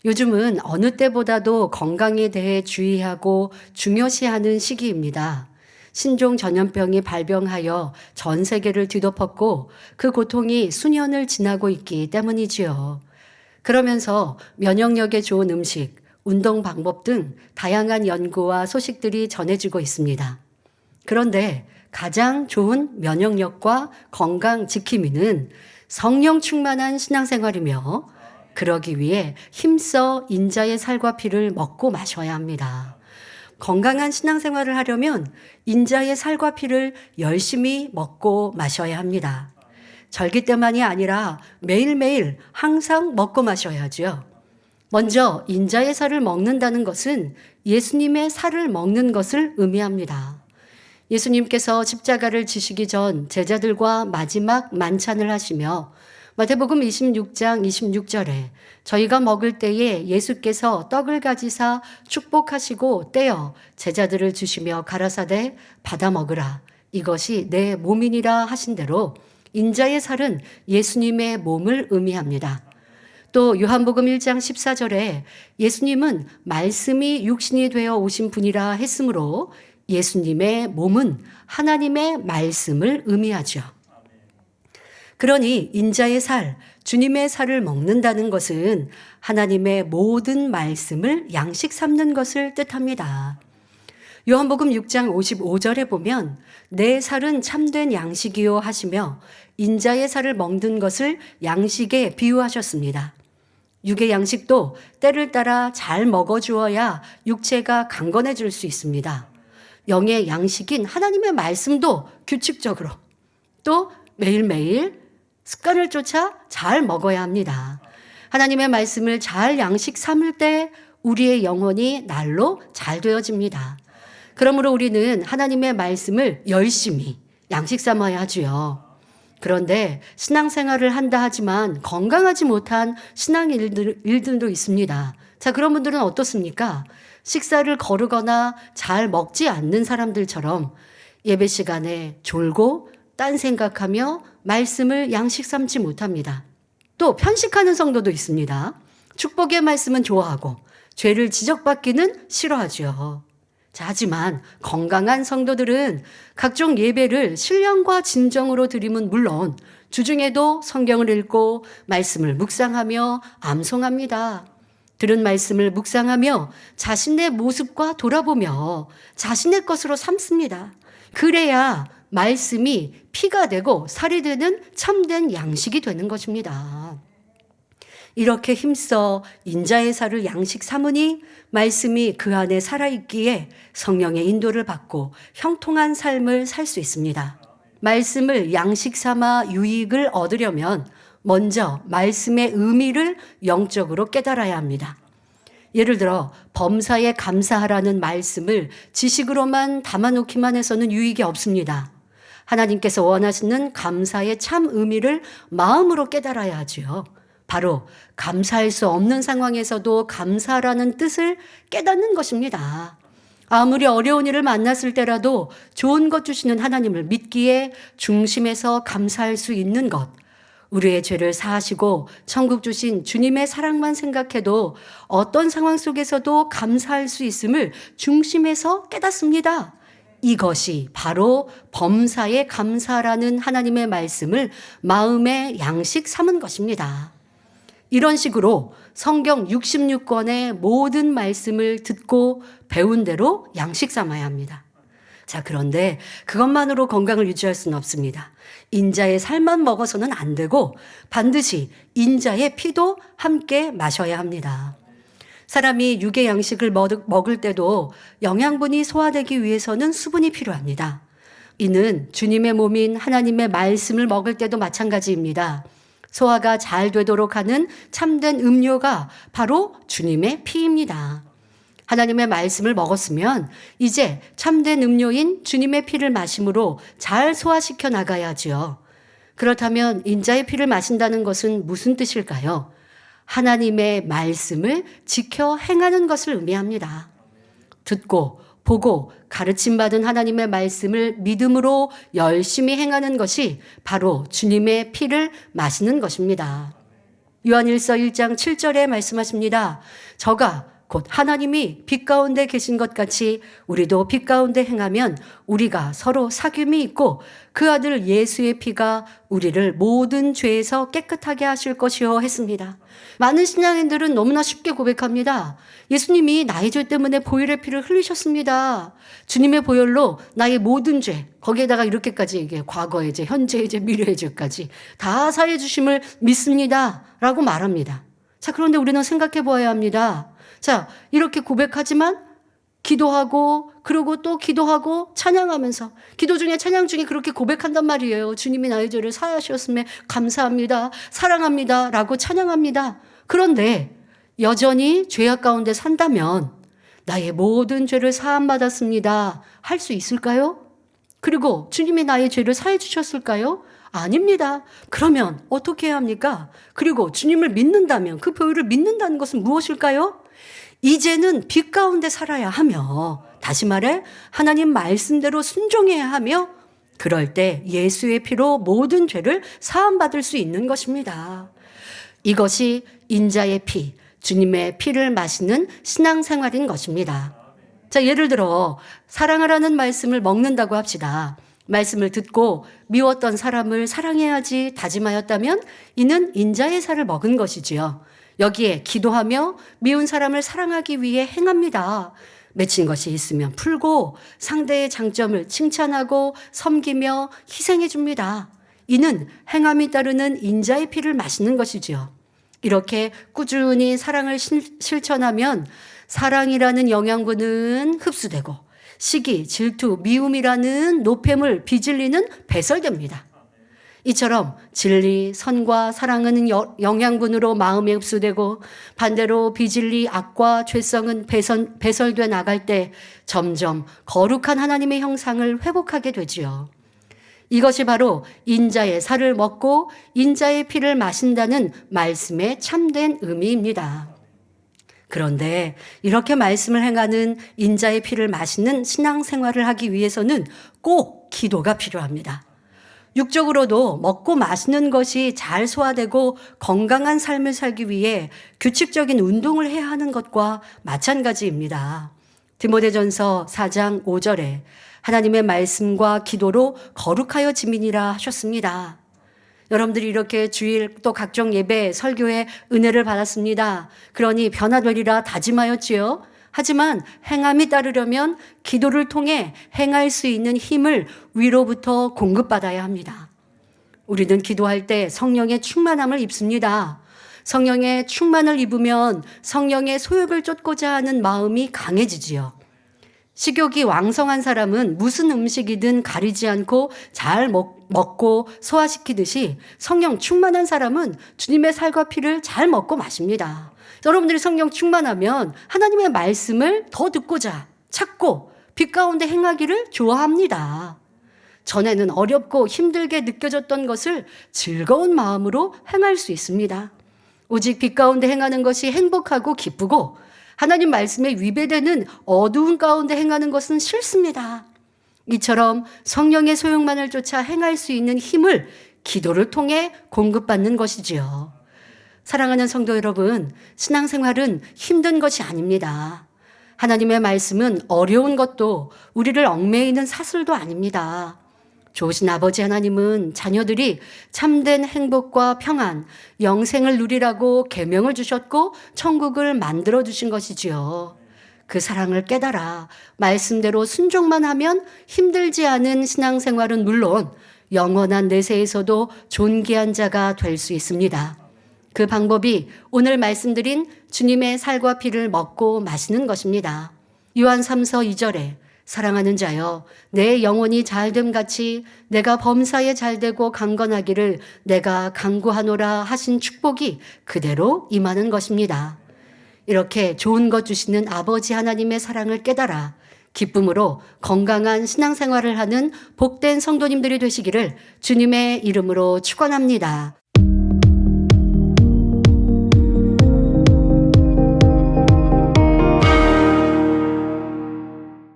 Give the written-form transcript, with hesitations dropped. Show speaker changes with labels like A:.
A: 요즘은 어느 때보다도 건강에 대해 주의하고 중요시하는 시기입니다. 신종 전염병이 발병하여 전 세계를 뒤덮었고 그 고통이 수년을 지나고 있기 때문이지요. 그러면서 면역력에 좋은 음식, 운동 방법 등 다양한 연구와 소식들이 전해지고 있습니다. 그런데 가장 좋은 면역력과 건강 지킴이는 성령 충만한 신앙생활이며 그러기 위해 힘써 인자의 살과 피를 먹고 마셔야 합니다. 건강한 신앙생활을 하려면 인자의 살과 피를 열심히 먹고 마셔야 합니다. 절기 때만이 아니라 매일매일 항상 먹고 마셔야죠. 먼저 인자의 살을 먹는다는 것은 예수님의 살을 먹는 것을 의미합니다. 예수님께서 십자가를 지시기 전 제자들과 마지막 만찬을 하시며 마태복음 26장 26절에 저희가 먹을 때에 예수께서 떡을 가지사 축복하시고 떼어 제자들을 주시며 가라사대 받아 먹으라 이것이 내 몸이니라 하신 대로 인자의 살은 예수님의 몸을 의미합니다. 또 요한복음 1장 14절에 예수님은 말씀이 육신이 되어 오신 분이라 했으므로 예수님의 몸은 하나님의 말씀을 의미하죠. 그러니 인자의 살, 주님의 살을 먹는다는 것은 하나님의 모든 말씀을 양식 삼는 것을 뜻합니다. 요한복음 6장 55절에 보면 내 살은 참된 양식이요 하시며 인자의 살을 먹는 것을 양식에 비유하셨습니다. 육의 양식도 때를 따라 잘 먹어주어야 육체가 강건해질 수 있습니다. 영의 양식인 하나님의 말씀도 규칙적으로 또 매일매일 습관을 쫓아 잘 먹어야 합니다. 하나님의 말씀을 잘 양식 삼을 때 우리의 영혼이 날로 잘 되어집니다. 그러므로 우리는 하나님의 말씀을 열심히 양식 삼아야 하지요. 그런데 신앙생활을 한다 하지만 건강하지 못한 신앙 일들도 있습니다. 자, 그런 분들은 어떻습니까? 식사를 거르거나 잘 먹지 않는 사람들처럼 예배 시간에 졸고 딴 생각하며 말씀을 양식 삼지 못합니다. 또 편식하는 성도도 있습니다. 축복의 말씀은 좋아하고 죄를 지적받기는 싫어하죠. 자, 하지만 건강한 성도들은 각종 예배를 신령과 진정으로 드림은 물론 주중에도 성경을 읽고 말씀을 묵상하며 암송합니다. 들은 말씀을 묵상하며 자신의 모습과 돌아보며 자신의 것으로 삼습니다. 그래야 말씀이 피가 되고 살이 되는 참된 양식이 되는 것입니다. 이렇게 힘써 인자의 살을 양식 삼으니 말씀이 그 안에 살아있기에 성령의 인도를 받고 형통한 삶을 살 수 있습니다. 말씀을 양식 삼아 유익을 얻으려면 먼저 말씀의 의미를 영적으로 깨달아야 합니다. 예를 들어 범사에 감사하라는 말씀을 지식으로만 담아놓기만 해서는 유익이 없습니다. 하나님께서 원하시는 감사의 참 의미를 마음으로 깨달아야 하지요. 바로 감사할 수 없는 상황에서도 감사라는 뜻을 깨닫는 것입니다. 아무리 어려운 일을 만났을 때라도 좋은 것 주시는 하나님을 믿기에 중심에서 감사할 수 있는 것, 우리의 죄를 사하시고 천국 주신 주님의 사랑만 생각해도 어떤 상황 속에서도 감사할 수 있음을 중심에서 깨닫습니다. 이것이 바로 범사에 감사라는 하나님의 말씀을 마음의 양식 삼은 것입니다. 이런 식으로 성경 66권의 모든 말씀을 듣고 배운 대로 양식 삼아야 합니다. 자, 그런데 그것만으로 건강을 유지할 수는 없습니다. 인자의 살만 먹어서는 안 되고 반드시 인자의 피도 함께 마셔야 합니다. 사람이 육의 양식을 먹을 때도 영양분이 소화되기 위해서는 수분이 필요합니다. 이는 주님의 몸인 하나님의 말씀을 먹을 때도 마찬가지입니다. 소화가 잘 되도록 하는 참된 음료가 바로 주님의 피입니다. 하나님의 말씀을 먹었으면 이제 참된 음료인 주님의 피를 마심으로 잘 소화시켜 나가야지요. 그렇다면 인자의 피를 마신다는 것은 무슨 뜻일까요? 하나님의 말씀을 지켜 행하는 것을 의미합니다. 듣고 보고 가르침받은 하나님의 말씀을 믿음으로 열심히 행하는 것이 바로 주님의 피를 마시는 것입니다. 요한일서 1장 7절에 말씀하십니다. 저가 곧 하나님이 빛 가운데 계신 것 같이 우리도 빛 가운데 행하면 우리가 서로 사귐이 있고 그 아들 예수의 피가 우리를 모든 죄에서 깨끗하게 하실 것이요 했습니다. 많은 신앙인들은 너무나 쉽게 고백합니다. 예수님이 나의 죄 때문에 보혈의 피를 흘리셨습니다. 주님의 보혈로 나의 모든 죄, 거기에다가 이렇게까지 이게 과거의 죄, 현재의 죄, 미래의 죄까지 다 사해 주심을 믿습니다. 라고 말합니다. 자, 그런데 우리는 생각해 보아야 합니다. 자, 이렇게 고백하지만 기도하고 그러고 또 기도하고 찬양하면서 기도 중에 찬양 중에 그렇게 고백한단 말이에요. 주님이 나의 죄를 사하셨음에 감사합니다. 사랑합니다. 라고 찬양합니다. 그런데 여전히 죄악 가운데 산다면 나의 모든 죄를 사함받았습니다. 할 수 있을까요? 그리고 주님이 나의 죄를 사해 주셨을까요? 아닙니다. 그러면 어떻게 해야 합니까? 그리고 주님을 믿는다면 그 보혈을 믿는다는 것은 무엇일까요? 이제는 빛 가운데 살아야 하며 다시 말해 하나님 말씀대로 순종해야 하며 그럴 때 예수의 피로 모든 죄를 사함받을 수 있는 것입니다. 이것이 인자의 피, 주님의 피를 마시는 신앙생활인 것입니다. 자, 예를 들어 사랑하라는 말씀을 먹는다고 합시다. 말씀을 듣고 미웠던 사람을 사랑해야지 다짐하였다면 이는 인자의 살을 먹은 것이지요. 여기에 기도하며 미운 사람을 사랑하기 위해 행합니다. 맺힌 것이 있으면 풀고 상대의 장점을 칭찬하고 섬기며 희생해 줍니다. 이는 행함이 따르는 인자의 피를 마시는 것이지요. 이렇게 꾸준히 사랑을 실천하면 사랑이라는 영양분은 흡수되고 시기, 질투, 미움이라는 노폐물, 비진리는 배설됩니다. 이처럼 진리, 선과 사랑은 영양분으로 마음에 흡수되고 반대로 비진리, 악과 죄성은 배설돼 나갈 때 점점 거룩한 하나님의 형상을 회복하게 되지요. 이것이 바로 인자의 살을 먹고 인자의 피를 마신다는 말씀의 참된 의미입니다. 그런데 이렇게 말씀을 행하는 인자의 피를 마시는 신앙생활을 하기 위해서는 꼭 기도가 필요합니다. 육적으로도 먹고 마시는 것이 잘 소화되고 건강한 삶을 살기 위해 규칙적인 운동을 해야 하는 것과 마찬가지입니다. 디모데전서 4장 5절에 하나님의 말씀과 기도로 거룩하여 지민이라 하셨습니다. 여러분들이 이렇게 주일 또 각종 예배, 설교에 은혜를 받았습니다. 그러니 변화되리라 다짐하였지요. 하지만 행함이 따르려면 기도를 통해 행할 수 있는 힘을 위로부터 공급받아야 합니다. 우리는 기도할 때 성령의 충만함을 입습니다. 성령의 충만을 입으면 성령의 소욕을 쫓고자 하는 마음이 강해지지요. 식욕이 왕성한 사람은 무슨 음식이든 가리지 않고 잘 먹고 소화시키듯이 성령 충만한 사람은 주님의 살과 피를 잘 먹고 마십니다. 여러분들이 성령 충만하면 하나님의 말씀을 더 듣고자 찾고 빛 가운데 행하기를 좋아합니다. 전에는 어렵고 힘들게 느껴졌던 것을 즐거운 마음으로 행할 수 있습니다. 오직 빛 가운데 행하는 것이 행복하고 기쁘고 하나님 말씀에 위배되는 어두운 가운데 행하는 것은 싫습니다. 이처럼 성령의 소욕만을 쫓아 행할 수 있는 힘을 기도를 통해 공급받는 것이지요. 사랑하는 성도 여러분, 신앙생활은 힘든 것이 아닙니다. 하나님의 말씀은 어려운 것도 우리를 얽매이는 사슬도 아닙니다. 좋으신 아버지 하나님은 자녀들이 참된 행복과 평안, 영생을 누리라고 계명을 주셨고 천국을 만들어 주신 것이지요. 그 사랑을 깨달아 말씀대로 순종만 하면 힘들지 않은 신앙생활은 물론 영원한 내세에서도 존귀한 자가 될 수 있습니다. 그 방법이 오늘 말씀드린 주님의 살과 피를 먹고 마시는 것입니다. 요한 3서 2절에 사랑하는 자여 내 영혼이 잘됨 같이 내가 범사에 잘되고 강건하기를 내가 간구하노라 하신 축복이 그대로 임하는 것입니다. 이렇게 좋은 것 주시는 아버지 하나님의 사랑을 깨달아 기쁨으로 건강한 신앙생활을 하는 복된 성도님들이 되시기를 주님의 이름으로 축원합니다.